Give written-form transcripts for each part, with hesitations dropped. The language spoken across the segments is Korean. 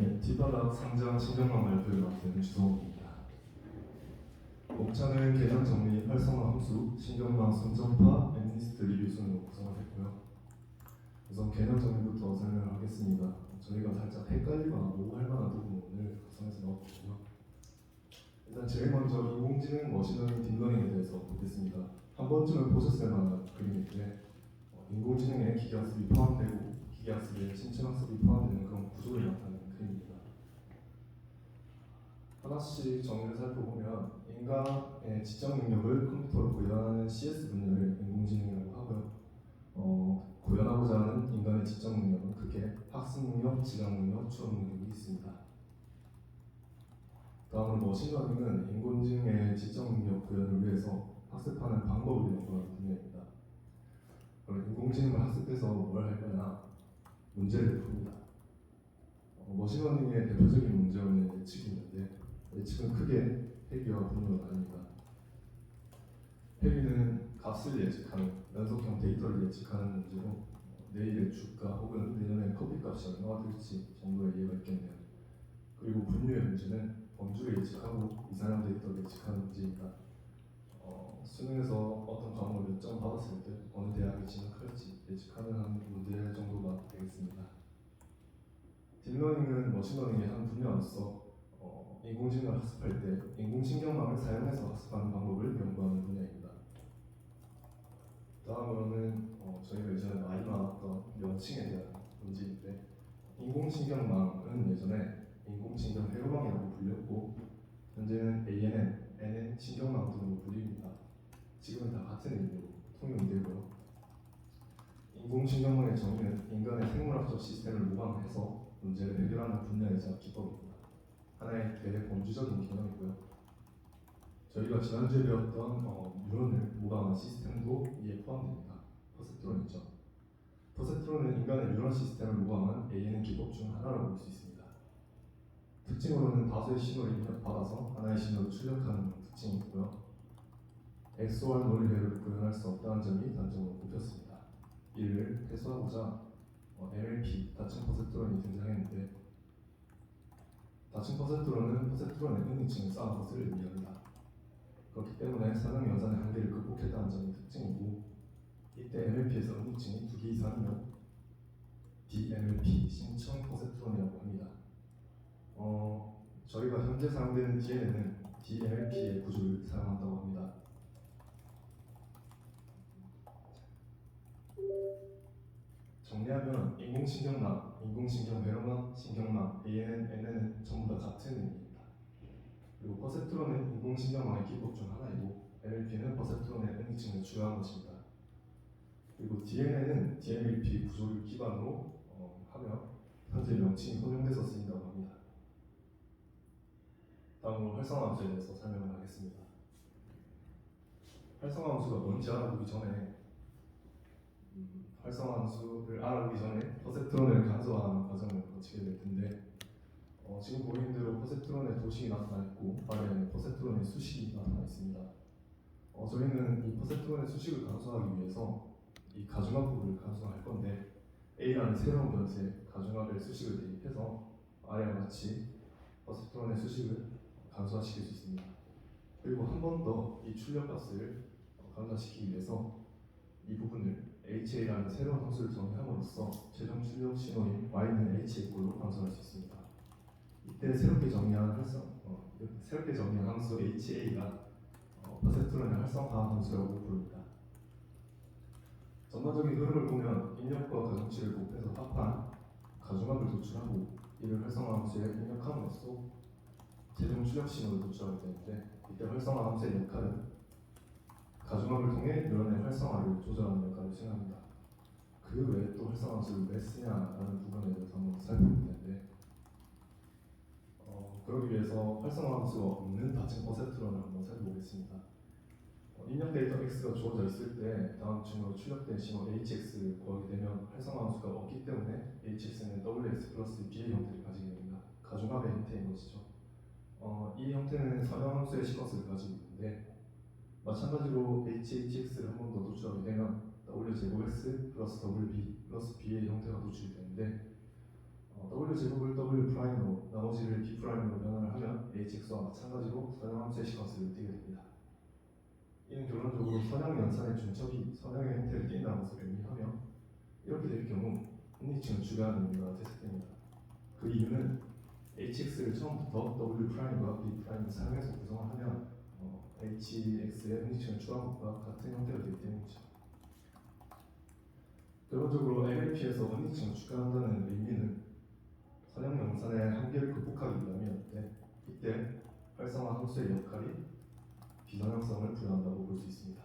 네, 뒷바닥 상장 신경망 발표를 맡은 주성욱입니다. 목차는 계정 정리 활성화 함수, 신경망 순전파, 엠리스트 리뷰 순으로 구성을 했고요. 우선 계정 정리부터 설명을 하겠습니다. 저희가 살짝 헷갈리거나 오해할 만한 부분을 오늘 구성해서 넣었거든요. 일단 제일 먼저 인공지능 머신러닝 딥러닝에 대해서 보겠습니다. 한 번쯤은 보셨을 만한 그림인데 인공지능에 기계학습이 포함되고 기계학습에 심층학습이 포함되는 그런 구조를 나타내는 그림입니다. 하나씩 정의를 살펴보면 인간의 지적 능력을 컴퓨터로 구현하는 CS 분야를 인공지능이라고 하고요. 구현하고자 하는 인간의 지적 능력은 크게 학습 능력, 지각 능력, 추론 능력이 있습니다. 다음으로 머신러닝은 인공지능의 지적 능력 구현을 위해서 학습하는 방법을 연구하는 분야입니다. 그럼 인공지능을 학습해서 뭘 할 거냐? 문제를 풉니다. 머신러닝의 대표적인 문제는 예측이 있는데 예측은 크게 회귀와 분류로 나뉩니다. 회귀는 값을 예측하는 연속형 데이터를 예측하는 문제로 내일의 주가 혹은 내년에 커피값이 얼마가 될지 정도의 이해가 있겠네요. 그리고 분류의 문제는 범주를 예측하고 이상한 데이터를 예측하는 문제입니다. 수능에서 어떤 과목을 몇 점 받았을 때 어느 대학에 진학할지 예측하는 한 문제 정도가 되겠습니다. 딥러닝은 머신러닝의 한 분야로서 인공지능을 학습할 때 인공신경망을 사용해서 학습하는 방법을 연구하는 분야입니다. 다음으로는 저희가 예전에 많이 나왔던 명칭에 대한 문제인데 인공신경망은 예전에 인공신경 회로망이라고 불렸고 현재는 ANN, NN 신경망 등으로 불립니다. 지금은 다 같은 의미로 통용이 되고요. 인공신경망의 정의는 인간의 생물학적 시스템을 모방해서 문제를 해결하는 분야이자 기법입니다. 하나의 대범주적인 개념이고요. 저희가 지난주에 배웠던 뉴런을 모방한 시스템도 이에 포함됩니다. 퍼셉트론이죠. 퍼셉트론은 인간의 뉴런 시스템을 모방한 ANN 기법 중 하나라고 볼 수 있습니다. 특징으로는 다수의 신호를 입력받아서 하나의 신호를 출력하는 특징이 있고요. XOR 논리회로를 구현할 수 없다는 점이 단점으로 꼽혔습니다. 이를 해소하고자 MLP, 다층 퍼셉트론이 등장했는데 다층 퍼셉트론은 퍼셉트론의 은위층을 쌓은 것을 의미합니다. 그렇기 때문에 사용 연산의 한계를 극복했다는 점이 특징이고 이때 MLP에서 은위층이 2개 이상이면 DMLP, 심층 퍼셉트론이라고 합니다. 저희가 현재 사용되는 DNN은 DMLP의 구조를 사용한다고 합니다. 정리하면 인공신경망, 인공신경회로망, 신경망, ANN, NN은 전부 다 같은 의미입니다. 그리고 퍼셉트론은 인공신경망의 기법 중 하나이고 MLP는 퍼셉트론의 은위층을 주요한 것입니다. 그리고 DNN은 DMLP 구조를 기반으로 하며 현재 명칭이 혼용돼서 쓰인다고 합니다. 다음으로 활성화 함수에 대해서 설명을 하겠습니다. 활성화 함수가 뭔지 알아보기 전에 활성화 함수를 알아보기 전에 퍼셉트론을 간소화하는 과정을 거치게 될 텐데 지금 보이는 대로 퍼셉트론의 도식이 나타나 있고 아래에는 퍼셉트론의 수식이 나타나 있습니다. 저희는 이 퍼셉트론의 수식을 간소화하기 위해서 이 가중합부를 간소화할 건데 A라는 새로운 변수에 가중합의 수식을 대입해서 아래와 같이 퍼셉트론의 수식을 간소화시킬 수 있습니다. 그리고 한 번 더 이 출력값을 간소화시키기 위해서 이 부분을 HA라는 새로운 함수를 정의함으로써 최종 출력 신호인 Y는 HA꼴로 간소화할 수 있습니다. 이때 새롭게 정의한 함수 HA가 퍼셉트론의 활성화 함수라고 부릅니다. 전반적인 흐름을 보면 입력과 가중치를 곱해서 합한 가중합을 도출하고 이를 활성화 함수에 입력함으로써 최종 출력 신호를 도출하게 되는데 이때 활성화 함수의 역할은 가중합을 통해 뉴런의 활성화를 조절하는 역할을 수행합니다. 그 외에 또 활성화 함수를 왜 쓰냐라는 부분에 대해서 한번 살펴볼 텐데 그러기 위해서 활성화 함수가 없는 다층 퍼셉트론을 한번 살펴보겠습니다. 입력 데이터 x가 주어져 있을 때 다음 층으로 출력된 신호 hx를 구하게 되면 활성화 함수가 없기 때문에 hx는 wx 플러스 b의 형태를 가지게 됩니다. 가중합의 형태인 것이죠. 이 형태는 선형 함수의 시퀀스를 가지고 있는데 마찬가지로 hx를 한 번 더 도출하게 되면 w 제곱 x 플러스 wb 플러스 b의 형태가 도출이 되는데 W 제곱을 W 프라임으로 나머지를 B 프라임으로 변환을 하면 HX와 마찬가지로 선형함수의 시퀀스를 띠게 됩니다. 이는 결론적으로 선형 연산의 중첩이 선형의 형태를 띈다는 것을 의미하며 이렇게 될 경우 un이층을 추가하는 의미가 퇴색됩니다. 그 이유는 HX를 처음부터 W 프라임과 B 프라임을 사용해서 구성을 하면 HX의 un이층을 추가한 것과 같은 형태가 되기 때문이죠. 결론적으로 LLP에서 un이층을 추가한다는 의미는 선형 연산의 한계를 극복하기 위함이었는데 이때 활성화 함수의 역할이 비선형성을 부여한다고 볼 수 있습니다.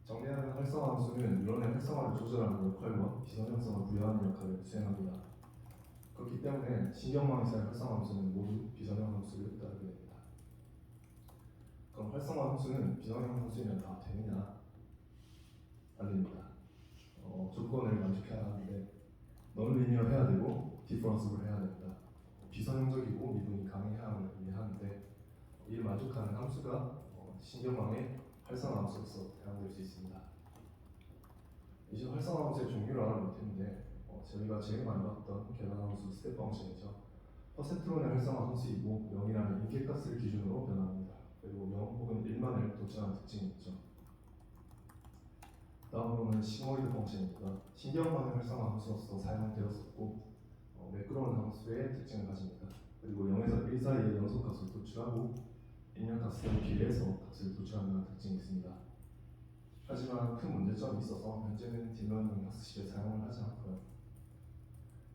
정리하면 활성화 함수는 뉴런의 활성화를 조절하는 역할과 비선형성을 부여하는 역할을 수행합니다. 그렇기 때문에 신경망에서의 활성화 함수는 모두 비선형 함수를 따르게 됩니다. 그럼 활성화 함수는 비선형 함수이면 다 되느냐? 안 됩니다. 조건을 만족해야 하는데 넌리니어 해야 되고 디퍼런스블 해야 됩니다. 비선형적이고 미분이 가능해야 함을 의미하는데 이를 만족하는 함수가 신경망의 활성화 함수로서 사용될 수 있습니다. 이제 활성화 함수의 종류를 알아볼 텐데 저희가 제일 많이 봤던 계산 함수 스텝 펑션이죠. 퍼센트론의 활성화 함수이고 0이라는 인계값을 기준으로 변화합니다. 그리고 0 혹은 1만을 도출하는 특징이 있죠. 다음으로는 싱어리드 펑션입니다. 신경망의 활성화 함수로서 사용되었었고 매끄러운 함수의 특징을 가집니다. 그리고 0에서 1 사이의 연속값을 도출하고 입력값에 비례해서 값을 도출하는 특징이 있습니다. 하지만 큰 문제점이 있어서 현재는 딥러닝 학습식에 사용을 하지 않고요.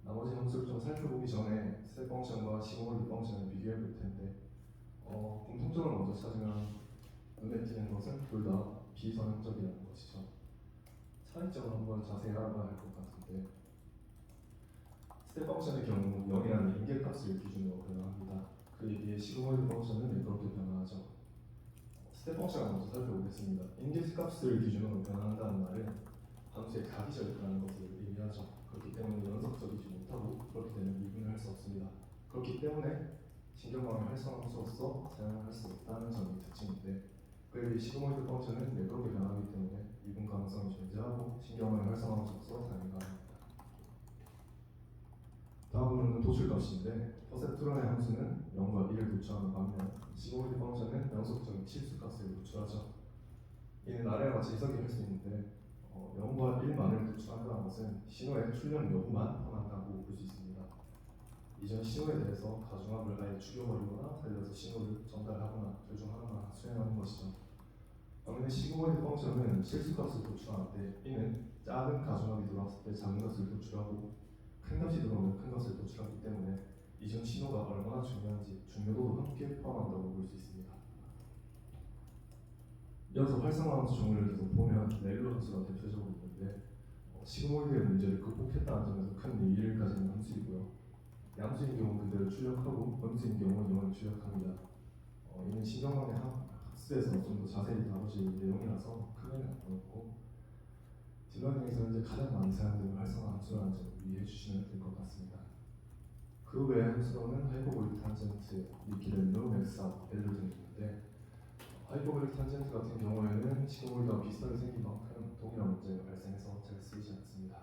나머지 함수를 좀 살펴보기 전에 스텝 펑션과 싱어리드 펑션을 비교해 볼 텐데 공통점을 먼저 찾으면 눈에 띄는 것은 둘 다 비선형적이라는 것이죠. 차이점을 한번 자세히 알아봐야 할 것 같은데 스텝 펑션의 경우 0이라는 인계값을 기준으로 변화합니다. 그에 비해 시그모이드 펑션은 매끄럽게 변화하죠. 스텝 펑션을 먼저 살펴보겠습니다. 인계값을 기준으로 변화한다는 말은 함수의 값이 절대라는 것을 의미하죠. 그렇기 때문에 연속적이지 못하고 그렇게 되면 미분을 할 수 없습니다. 그렇기 때문에 신경망의 활성화 함수로서 사용을 할 수 없다는 점이 특징인데 그에 비해 시그모이드 펑션은 매끄럽게 변하기 때문에 미분 가능성이 존재하고 신경망의 활성화 함수로서 사용이 가능합니다. 다음으로는 도출값인데 퍼센트론의 함수는 0과 1을 도출하는 반면 시그모이드 펑션은 연속적인 치수값을 도출하죠. 이는 아래와 같이 해석이 할 수 있는데 0과 1만을 도출한다는 것은 신호의 출력 여부만 포함한다고 볼 수 있습니다. 이전 신호에 대해서 가중합을 아예 죽여버리거나 살려서 신호를 전달하거나 조정하거나 수행하는 것이죠. 반면에 시그모이드 펑션은 실수값을 도출하는데 이는 작은 가중합이 들어왔을 때 작은 것을 도출하고 큰 값이 들어오면 큰 것을 도출하기 때문에 이전 신호가 얼마나 중요한지 중요도도 함께 포함한다고 볼 수 있습니다. 이어서 활성화 함수 종류를 계속 보면 렐로 함수가 대표적으로 있는데 시그모이드의 문제를 극복했다는 점에서 큰 의의를 가지는 함수이고요. 양수인 경우 그대로 출력하고 음수인 경우 0을 출력합니다. 이는 신경망의 학습에서 좀 더 자세히 다루질 내용이라서 크게는 안 어렵고 딥러닝에서 현재 가장 많이 사용되는 활성화 함수라는 점을 이해해 주시면 될 것 같습니다. 그 외의 함수로는 하이퍼볼릭 탄젠트, 미키렐로, 맥사, L로 등이 있는데 하이퍼볼릭 탄젠트 같은 경우에는 시그모이드와 비슷하게 생긴 만큼 동일한 문제가 발생해서 잘 쓰이지 않습니다.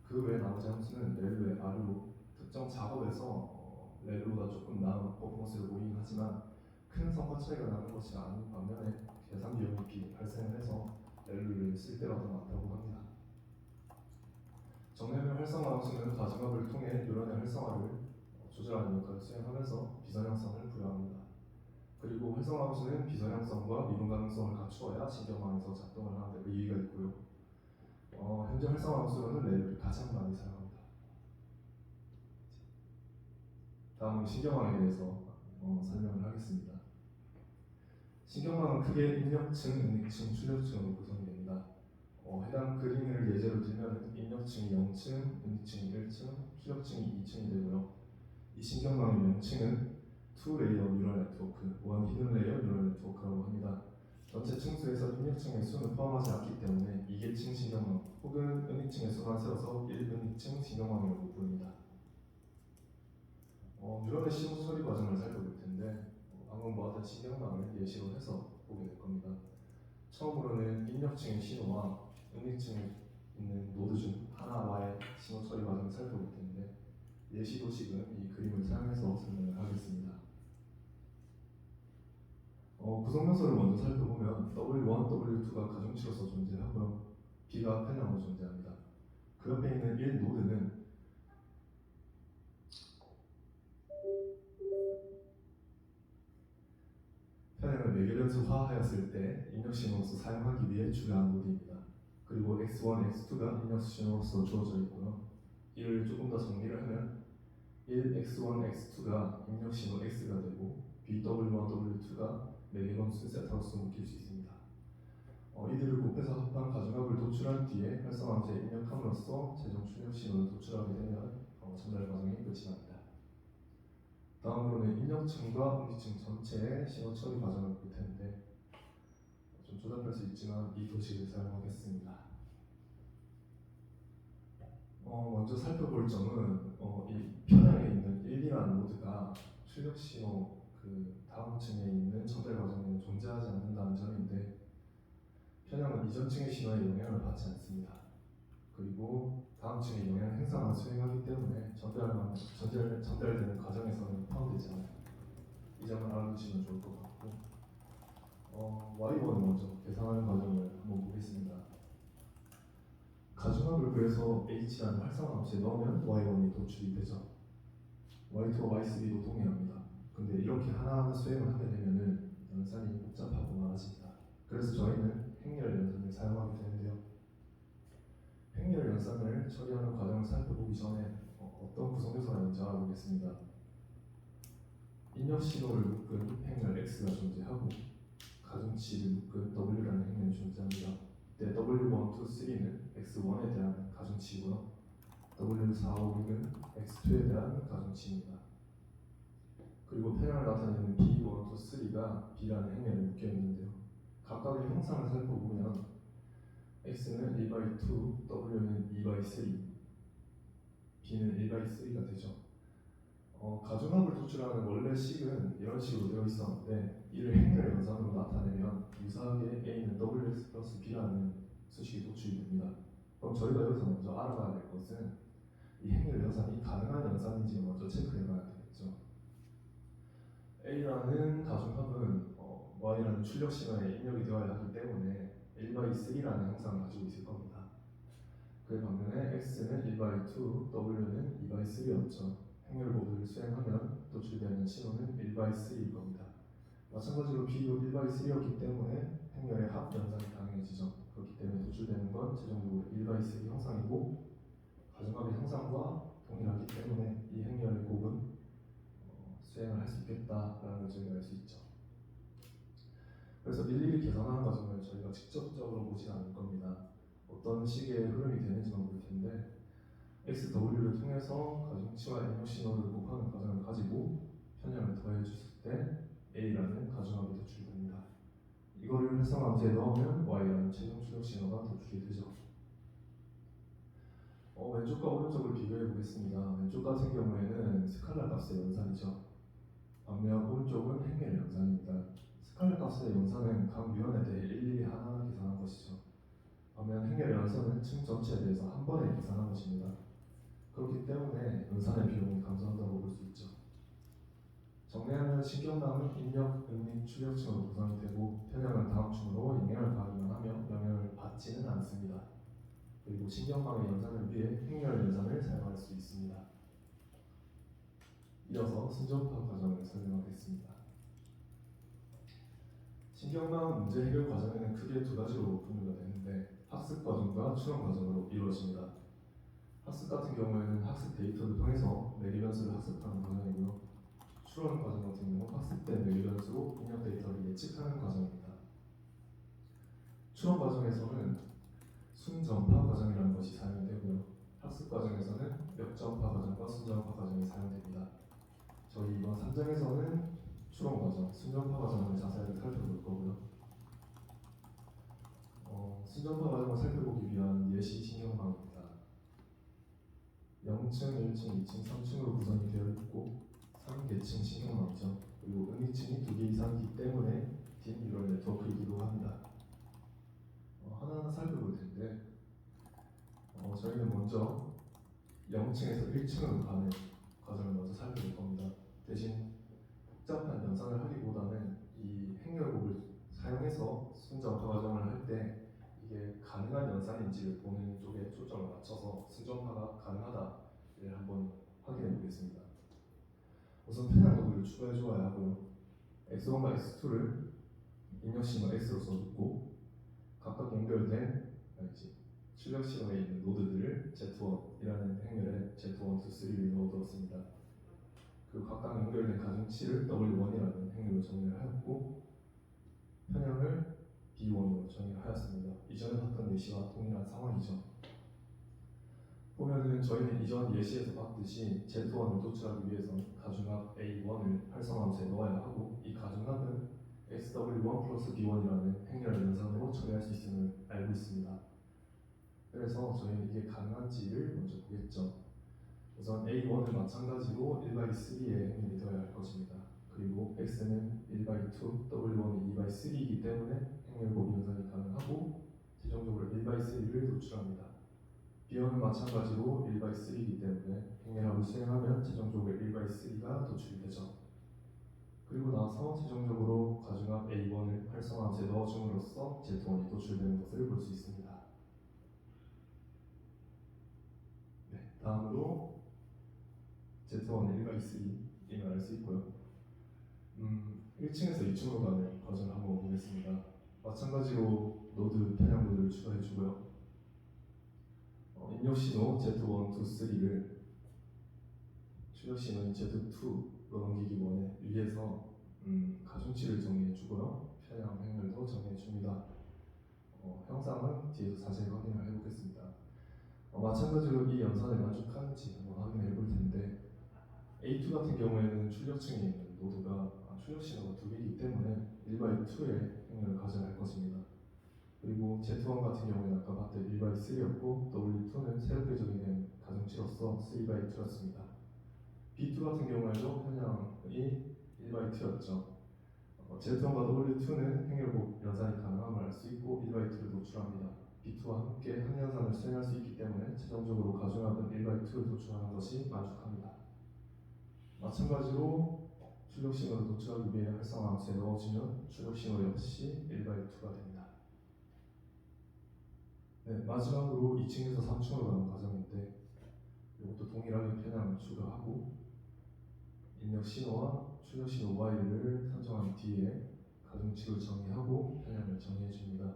그 외 나머지 함수는 렐로의 R로 특정 작업에서 렐로보다 조금 나은 퍼포먼스를 보이긴 하지만 큰 성과 차이가 나는 것이 아닌 반면에 계산 비용이 발생해서 렐로를 쓸 때가 더 많다고 합니다. 정렬별 활성화 함수는 가중합을 통해 뉴런의 활성화를 조절하는 역할을 수행하면서 비선형성을 부여합니다. 그리고 활성화 함수는 비선형성과 미분 가능성을 갖추어야 신경망에서 작동을 하는 데 의의가 있고요. 현재 활성화 함수로는 렐로를 가장 많이 사용합니다. 다음은 신경망에 대해서 설명을 하겠습니다. 신경망은 크게 입력층, 응익층, 출력층으로 구성이 됩니다. 해당 그림을 예제로 들면 입력층이 0층, 응익층이 1층, 출력층이 2층이 되고요. 이 신경망의 명칭은 투 레이어 뉴럴 네트워크, 원 히든 레이어 뉴럴 네트워크라고 합니다. 전체 층수에서 입력층의 수는 포함하지 않기 때문에 2계층 신경망 혹은 응익층의 수만 세워서 1응익층 신경망이라고 부릅니다. 뉴런의 신호 처리 과정을 살펴볼 텐데 방금 보았던 신경망을 예시로 해서 보게 될 겁니다. 처음으로는 입력층의 신호와 응익층에 있는 노드 중 하나와의 신호 처리 과정을 살펴볼 텐데 예시 도식은 이 그림을 사용해서 설명을 하겠습니다. 구성 요소를 먼저 살펴보면 W1, W2가 가중치로서 존재하고요. B가 편향으로 존재합니다. 그 옆에 있는 1 노드는 편향을 매개변수화하였을 때 입력 신호로서 사용하기 위해 추가한 노드입니다. 그리고 x1, x2가 입력 신호로서 주어져 있고요. 이를 조금 더 정리를 하면 1, x1, x2가 입력 신호 x가 되고 bw1, w2가 매개변수 세타로서 묶일 수 있습니다. 이들을 곱해서 합한 가중합을 도출한 뒤에 활성화함수에 입력함으로써 최종 출력 신호를 도출하게 되면 전달 과정이 끝이 납니다. 다음으로는 입력층과 응시층 전체의 신호 처리 과정을 볼 텐데 좀 조잡할 수 있지만 이 도식을 사용하겠습니다. 먼저 살펴볼 점은 이 편향에 있는 1이라는 노드가 출력 신호 그 다음 층에 있는 전달 과정에는 존재하지 않는다는 점인데 편향은 이전 층의 신호에 영향을 받지 않습니다. 그리고 다음 층의 영향 행사만 수행하기 때문에 전달되는 과정에서는 포함되지 않아요. 이 점을 알아두시면 좋을 것 같고 Y1 먼저 계산하는 과정을 한번 보겠습니다. 가중합을 구해서 H라는 활성화함수에 넣으면 Y1이 도출이 되죠. Y2와 Y3도 동일합니다. 근데 이렇게 하나하나 수행을 하게 되면은 연산이 복잡하고 많아집니다. 그래서 저희는 행렬 연산을 사용하게 되는데요. 행렬 연산을 처리하는 과정을 살펴보기 전에 어떤 구성 요소가 있는지 알아보겠습니다. 입력 신호를 묶은 행렬 X가 존재하고 가중치를 묶은 W라는 행렬이 존재합니다. 이때 W1, 2, 3는 X1에 대한 가중치이고요. W4, 5, 6은 X2에 대한 가중치입니다. 그리고 편향을 나타내는 B1, 2, 3가 B라는 행렬에 묶여 있는데요. 각각의 형상을 살펴보면 X는 1/2, W는 2/3, B는 1/3가 되죠. 가중합을 도출하는 원래 식은 이런 식으로 되어 있었는데 이를 행렬 연산으로 나타내면 유사하게 A는 WX 플러스 B라는 수식이 도출이 됩니다. 그럼 저희가 여기서 먼저 알아봐야 될 것은 이 행렬 연산이 가능한 연산인지 먼저 체크해 봐야 되겠죠. A라는 가중합은 Y라는 출력 신호에 입력이 되어야 하기 때문에 1/3라는 형상을 가지고 있을 겁니다. 그 반면에 X는 1/2, W는 2/3였죠. 행렬 모드를 수행하면 도출되는 신호는 1/3일 겁니다. 마찬가지로 B도 1/3였기 때문에 행렬의 합 연산이 가능해지죠. 그렇기 때문에 도출되는 건 최종적으로 1/3 형상이고 가중합의 형상과 동일하기 때문에 이 행렬의 곱은 수행을 할 수 있겠다라는 걸 저희가 알 수 있죠. 그래서 일일이 계산하는 과정을 저희가 직접적으로 보지 않을 겁니다. 어떤 식의 흐름이 되는지만 볼 텐데 XW를 통해서 가중치와 입력 신호를 곱하는 과정을 가지고 편향을 더해 줬을 때 A라는 가중합이 도출됩니다. 이거를 활성화함수에 넣으면 Y라는 최종 출력 신호가 도출이 되죠. 왼쪽과 오른쪽을 비교해 보겠습니다. 왼쪽 같은 경우에는 스칼라 값의 연산이죠. 반면 오른쪽은 행렬 연산입니다. 스칼라 값의 연산은 각 유형에 대해 일일이 하나하나 계산한 것이죠. 반면 행렬 연산은 층 전체에 대해서 한 번에 계산한 것입니다. 그렇기 때문에 연산의 비용이 감소한다고 볼 수 있죠. 정리하면 신경망은 입력, 응립, 출력층으로 구성이 되고 편향은 다음 층으로 영향을 가하기만 하며 영향을 받지는 않습니다. 그리고 신경망의 연산을 위해 행렬 연산을 사용할 수 있습니다. 이어서 순정파 과정을 설명하겠습니다. 신경망 문제 해결 과정에는 크게 두 가지로 분류가 되는데 학습 과정과 추론 과정으로 이루어집니다. 학습 같은 경우에는 학습 데이터를 통해서 매개변수를 학습하는 과정이고요. 추론 과정 같은 경우 학습된 매개변수로 입력 데이터를 예측하는 과정입니다. 추론 과정에서는 순전파 과정이라는 것이 사용되고요. 학습 과정에서는 역전파 과정과 순전파 과정이 사용됩니다. 저희 이번 3장에서는 추론 과정, 순전파 과정을 자세하게 살펴볼 거고요. 순전파 과정을 살펴보기 위한 예시 신경망입니다. 0층, 1층, 2층, 3층으로 구성이 되어 있고 3계층 신경망이죠. 그리고 응이층이 2개 이상이기 때문에 딥 뉴럴 네트워크이기도 합니다. 하나하나 살펴볼 텐데 저희는 먼저 0층에서 1층으로 가는 과정을 먼저 살펴볼 겁니다. 대신 복잡한 연산을 하기보다는 이 행렬곡을 사용해서 순정파 과정을 할 때 이게 가능한 연산인지를 보는 쪽에 초점을 맞춰서 순정파가 가능하다를 한번 확인해 보겠습니다. 우선 편향 노드를 추가해 주어야 하고요. x1과 x2를 입력 신호 x로 써줬고 각각 연결된 출력 신호에 있는 노드들을 Z1이라는 행렬에 Z1, 2, 3를 넣어두었습니다. 그리고 각각 연결된 가중치를 W1이라는 행렬로 정의를 하였고 편향을 B1으로 정의를 하였습니다. 이전에 봤던 예시와 동일한 상황이죠. 보면은 저희는 이전 예시에서 봤듯이 Z1을 도출하기 위해서는 가중합 A1을 활성함수에 넣어야 하고 이 가중합은 SW1 플러스 B1이라는 행렬 연산으로 처리할 수 있음을 알고 있습니다. 그래서 저희는 이게 가능한지를 먼저 보겠죠. 우선 A1은 마찬가지로 1/3의 행렬이 되어야 할 것입니다. 그리고 X는 1/2, W1은 2/3이기 때문에 행렬곡 연산이 가능하고 최종적으로 1/3를 도출합니다. B어는 마찬가지로 1/3이기 때문에 행렬합을 수행하면 최종적으로 1/3가 도출이 되죠. 그리고 나서 최종적으로 가중합 A1을 활성함수에 넣어줌으로써 Z1이 도출되는 것을 볼 수 있습니다. 네, 다음으로 Z1은 1/3임을 알 수 있고요. 1층에서 2층으로 가는 과정을 한번 보겠습니다. 마찬가지로 노드 편향 노드를 추가해주고요. 입력 신호 Z1, 2, 3를 출력 신호인 Z2로 넘기기 원해 위해서 가중치를 정의해주고요. 편향 행렬도 정의해줍니다. 형상은 뒤에서 자세히 확인을 해보겠습니다. 마찬가지로 이 연산에 만족하는지 한번 확인해 볼 텐데 A2 같은 경우에는 출력층에 있는 노드가 출력 신호가 두 개이기 때문에 1/2의 행렬을 가져갈 것입니다. 그리고 Z1 같은 경우에는 아까 봤던 1/3였고 W2는 새롭게 적용된 가중치로서 3/2였습니다. B2 같은 경우에도 편향이 1/2였죠. Z1과 W2는 행렬곡 연산이 가능함을 알 수 있고 1/2를 도출합니다. B2와 함께 한 연산을 수행할 수 있기 때문에 최종적으로 가중합은 1/2를 도출하는 것이 만족합니다. 마찬가지로 출력 신호를 도출하기 위해 활성함수에 넣어주면 출력 신호 역시 1/2가 됩니다. 네, 마지막으로 2층에서 3층으로 가는 과정인데 이것도 동일하게 편향을 추가하고 입력 신호와 출력 신호 Y를 선정한 뒤에 가중치를 정의하고 편향을 정의해 줍니다.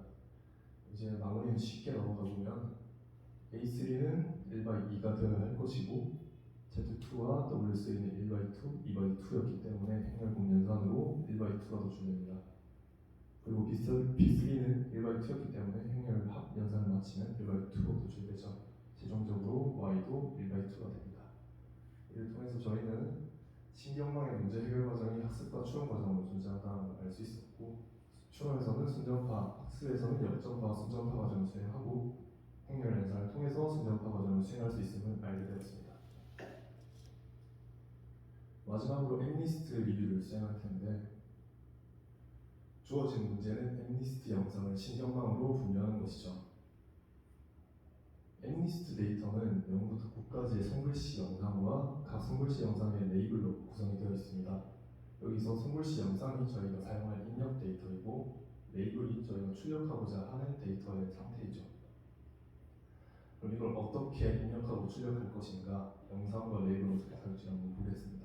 이제 마무리는 쉽게 넘어가 보면 A3는 1/2가 되어야 할 것이고 Z2와 W3는 1/2, 2/2였기 때문에 행렬곡 연산으로 1/2가 도출됩니다. 그리고 B3는 1/2였기 때문에 행렬 합 연산을 마치면 1/2로 도출되죠. 최종적으로 Y도 1/2가 됩니다. 이를 통해서 저희는 신경망의 문제 해결 과정이 학습과 추론 과정으로 존재한다는 걸 알 수 있었고 추론에서는 순정파, 학습에서는 역전파, 순정파 과정을 수행하고 행렬 연산을 통해서 순정파 과정을 수행할 수 있음을 알게 되었습니다. 마지막으로 엠리스트 리뷰를 수행할 텐데 주어진 문제는 엠리스트 영상을 신경망으로 분류하는 것이죠. 엠리스트 데이터는 0부터 9까지의 손글씨 영상과 각 손글씨 영상의 레이블로 구성이 되어 있습니다. 여기서 손글씨 영상이 저희가 사용할 입력 데이터이고 레이블이 저희가 출력하고자 하는 데이터의 상태이죠. 그럼 이걸 어떻게 입력하고 출력할 것인가 영상과 레이블을 어떻게 다룰지 한번 보겠습니다.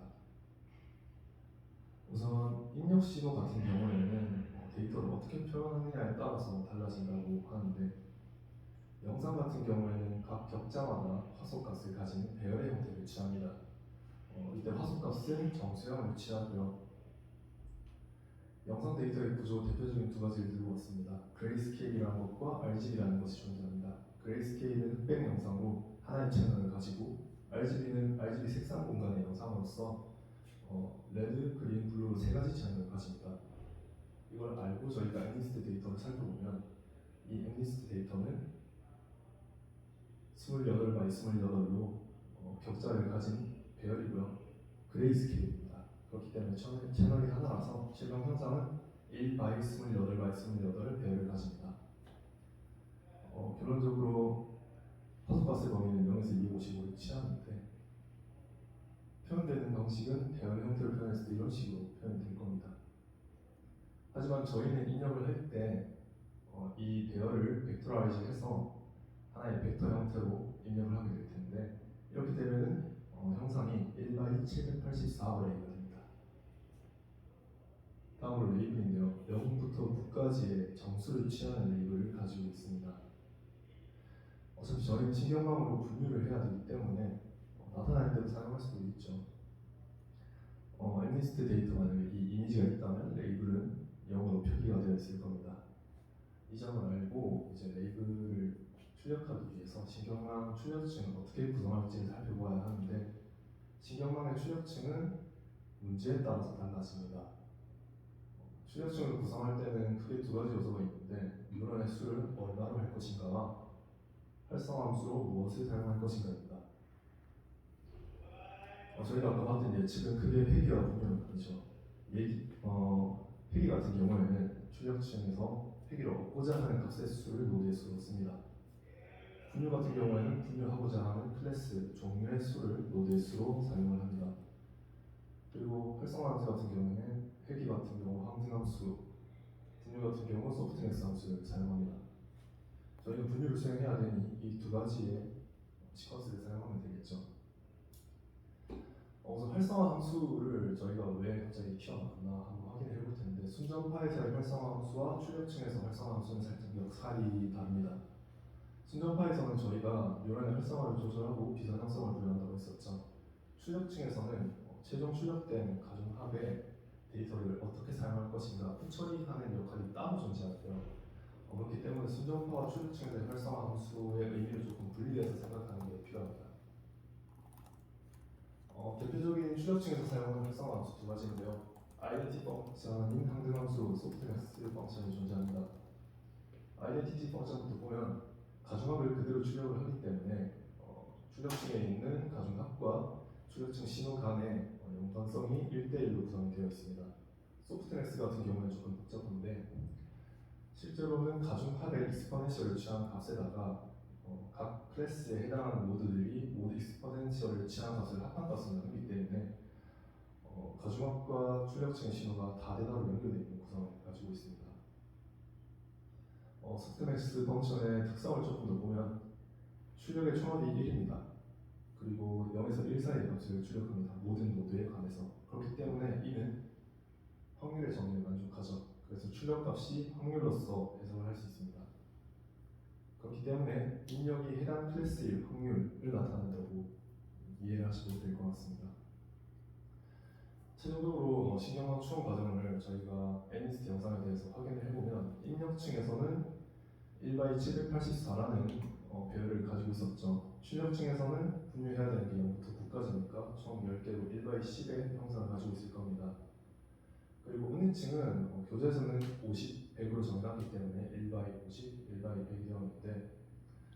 우선 입력 신호 같은 경우에는 데이터를 어떻게 표현하느냐에 따라서 달라진다고 하는데 영상 같은 경우에는 각 격자마다 화소값을 가진 배열의 형태를 취합니다. 이때 화소값은 정수형을 취하고요. 영상 데이터의 구조 대표적인 두 가지를 들고 왔습니다. 그레이스케일이라는 것과 RGB라는 것이 존재합니다. 그레이스케일은 흑백 영상으로 하나의 채널을 가지고 RGB는 RGB 색상 공간의 영상으로서 레드, 그린, 블루 세 가지 채널을 가집니다. 이걸 알고 저희가 엠리스트 데이터를 살펴보면 이 엠리스트 데이터는 28x28로 격자를 가진 배열이고요. 그레이스케일입니다. 그렇기 때문에 채널이 하나라서 실감 형상은 1x28x28 배열을 가집니다. 결론적으로 화소가스 범위는 0에서 255를 취하는데 표현되는 방식은 배열의 형태를 표현했을 때 이런 식으로 표현이 될 겁니다. 하지만 저희는 입력을 할 때 이 배열을 벡터라이즈해서 하나의 벡터 형태로 입력을 하게 될 텐데 이렇게 되면은 형상이 1 784 어레이가 됩니다. 다음으로 레이블인데요. 0부터 9까지의 정수를 취하는 레이블을 가지고 있습니다. 어차피 저희는 신경망으로 분류를 해야 되기 때문에 나타날 때도 사용할 수도 있죠. 엠리스트 데이터 만약에 이 이미지가 있다면 레이블은 0으로 표기가 되어 있을 겁니다. 이 점을 알고 이제 레이블을 출력하기 위해서 신경망 출력층을 어떻게 구성할지를 살펴보아야 하는데 신경망의 출력층은 문제에 따라서 달라집니다. 출력층을 구성할 때는 크게 두 가지 요소가 있는데 뉴런의 수를 얼마로 할 것인가와 활성함수로 무엇을 사용할 것인가입니다. 저희가 아까 봤던 예측은 크게 회귀와 분류는 아니죠. 회귀 같은 경우에는 출력층에서 회귀를 얻고자 하는 값의 수를 노드의 수로 씁니다. 분류 같은 경우에는 분류하고자 하는 클래스, 종류의 수를 노드의 수로 사용을 합니다. 그리고 활성함수 같은 경우에는 회귀 같은 경우 항등함수, 분류 같은 경우 소프트넥스 함수를 사용합니다. 저희는 분류를 수행해야 되니 이 두 가지의 시퀀스를 사용하면 되겠죠. 우선 활성화 함수를 저희가 왜 갑자기 튀어나왔나 한번 확인해 볼 텐데 순전파에서의 활성화 함수와 출력층에서 활성화 함수는 살짝 역할이 다릅니다. 순전파에서는 저희가 뉴런의 활성화를 조절하고 비선 형성을 부여한다고 했었죠. 출력층에서는 최종 출력된 가중합의 데이터를 어떻게 사용할 것인가 후처리하는 역할이 따로 존재하고요. 그렇기 때문에 순전파와 출력층에서의 활성화 함수의 의미를 조금 분리해서 생각하는 게 필요합니다. 대표적인 출력층에서 사용하는 활성화 함수 두 가지인데요. 아이덴티 펑션인 항등함수, 소프트넥스 펑션이 존재합니다. 아이덴티티 펑션부터 보면 가중합을 그대로 출력을 하기 때문에 출력층에 있는 가중합과 출력층 신호 간의 연관성이 1대1로 구성이 되어 있습니다. 소프트넥스 같은 경우는 조금 복잡한데 실제로는 가중합의 익스포넨셜을 취한 값에다가 각 클래스에 해당하는 노드들이 모두 익스포넨셜을 취한 값을 합한 값을 나누기 때문에 가중합과 출력층의 신호가 다대다로 연결되어 있는 구성을 가지고 있습니다. 소프트맥스 펑션의 특성을 조금 더 보면 출력의 총합이 1입니다. 그리고 0에서 1 사이의 값을 출력합니다. 모든 노드에 관해서. 그렇기 때문에 이는 확률의 정의를 만족하죠. 그래서 출력값이 확률로서 해석을 할 수 있습니다. 그렇기 때문에 입력이 해당 클래스의 확률을 나타낸다고 이해를 하시면 될 것 같습니다. 최종적으로 신경망 추론 과정을 저희가 엠리스트 영상에 대해서 확인을 해보면 입력층에서는 1/784라는 배열을 가지고 있었죠. 출력층에서는 분류해야 되는 게 0부터 9까지니까 총 10개로 1/10의 형상을 가지고 있을 겁니다. 그리고 은희층은 교재에서는 50, 100으로 정해놨기 때문에 1/50, 1/100이 되었는데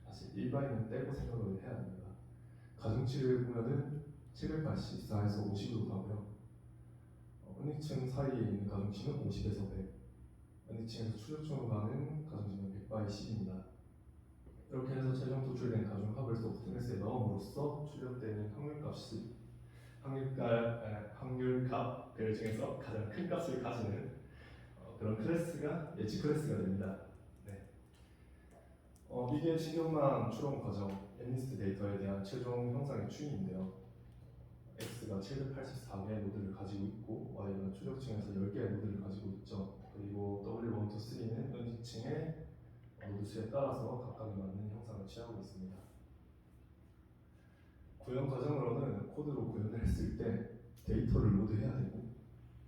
사실 1/는 떼고 생각을 해야 됩니다. 가중치를 보면은 784에서 50으로 가고요. 은희층 사이에 있는 가중치는 50에서 100, 은희층에서 출력층으로 가는 가중치는 100/10입니다. 이렇게 해서 최종 도출된 가중합을 소프트넥스에 넣음으로써 출력되는 확률값 중에서 가장 큰 값을 가지는 그런 클래스가 예측 클래스가 됩니다. 네. 이게 신경망 추론 과정, 엠리스트 데이터에 대한 최종 형상의 추이인데요. X가 784개의 노드를 가지고 있고 Y가 출력층에서 10개의 노드를 가지고 있죠. 그리고 W1, 2, 3는 은지층의 노드 수에 따라서 각각에 맞는 형상을 취하고 있습니다. 구현 과정으로는 코드로 구현을 했을 때 데이터를 로드해야 되고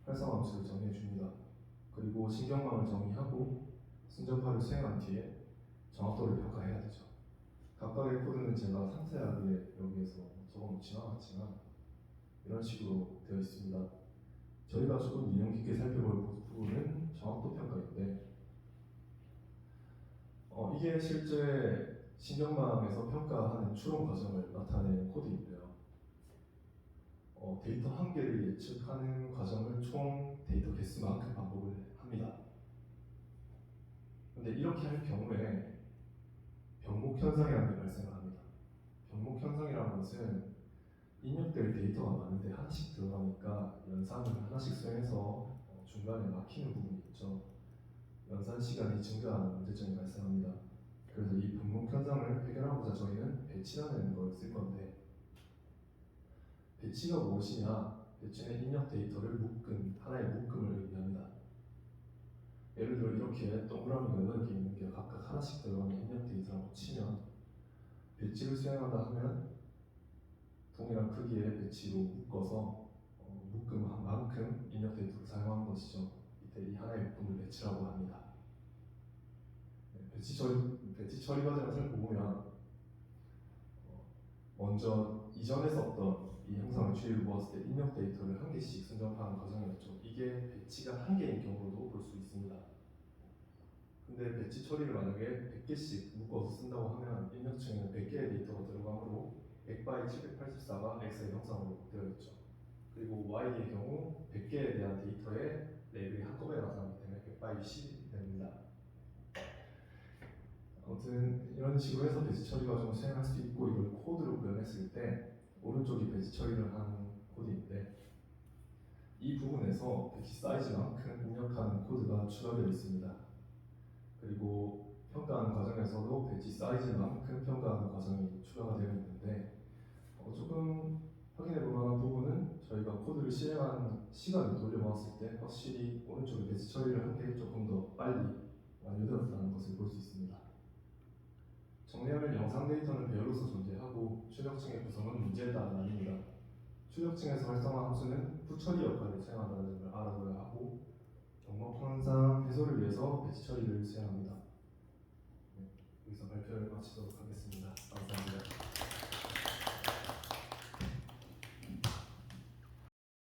활성화 함수를 정의해 줍니다. 그리고 신경망을 정의하고 순전파를 수행한 뒤에 정확도를 평가해야 되죠. 각각의 코드는 제가 상세하게 여기에서 적어놓지는 않았지만 이런 식으로 되어 있습니다. 저희가 조금 유형 깊게 살펴볼 부분은 정확도 평가인데 이게 실제 신경망에서 평가하는 추론 과정을 나타내는 코드인데요. 데이터 한 개를 예측하는 과정을 총 데이터 개수만큼 반복을 합니다. 근데 이렇게 할 경우에 병목 현상이라는 게 발생을 합니다. 병목 현상이라는 것은 입력될 데이터가 많은데 하나씩 들어가니까 연산을 하나씩 수행해서 중간에 막히는 부분이 있죠. 연산 시간이 증가하는 문제점이 발생합니다. 그래서 이 반복 현상을 해결하고자 저희는 배치라는 걸 쓸 건데, 배치가 무엇이냐? 배치는 입력 데이터를 묶은 하나의 묶음을 의미합니다. 예를 들어 이렇게 동그라미가 8개 있는 게 각각 하나씩 들어가는 입력 데이터라고 치면, 배치를 수행한다 하면 동일한 크기의 배치로 묶어서 묶음 한 만큼 입력 데이터를 사용하는 것이죠. 이때 이 하나의 묶음을 배치라고 합니다. 배치 처리 과정을 살펴보면 먼저 이전에 썼던 이 형상의 주의를 모았을 때 입력 데이터를 한 개씩 선정하는 과정이었죠. 이게 배치가 한 개인 경우로도 볼 수 있습니다. 근데 배치 처리를 만약에 100개씩 묶어서 쓴다고 하면 입력층에는 100개의 데이터가 들어가므로 100 784가 X의 형상으로 되어 있죠. 그리고 Y의 경우 100개에 대한 데이터의 레벨이 한꺼번에 나타나기 때문에 100 10이 됩니다. 아무튼 이런 식으로 해서 배치 처리 과정을 수행할 수 있고, 이걸 코드로 구현했을 때 오른쪽이 배치 처리를 하는 코드인데, 이 부분에서 배치 사이즈만큼 입력하는 코드가 추가되어 있습니다. 그리고 평가하는 과정에서도 배치 사이즈만큼 평가하는 과정이 추가가 되어 있는데, 조금 확인해 볼 만한 부분은 저희가 코드를 실행하는 시간을 돌려보았을 때 확실히 오른쪽에 배치 처리를 한 게 조금 더 빨리 완료되었다는 것을 볼 수 있습니다. 정리하면 영상 데이터는 배열로서 존재하고 출력층의 구성은 문제에 따라 나뉩니다. 출력층에서 활성화 함수는 후처리 역할을 수행한다는 점을 알아둬야 하고, 경법 현상 해소를 위해서 배치 처리를 수행합니다. 여기서 발표를 마치도록 하겠습니다. 감사합니다.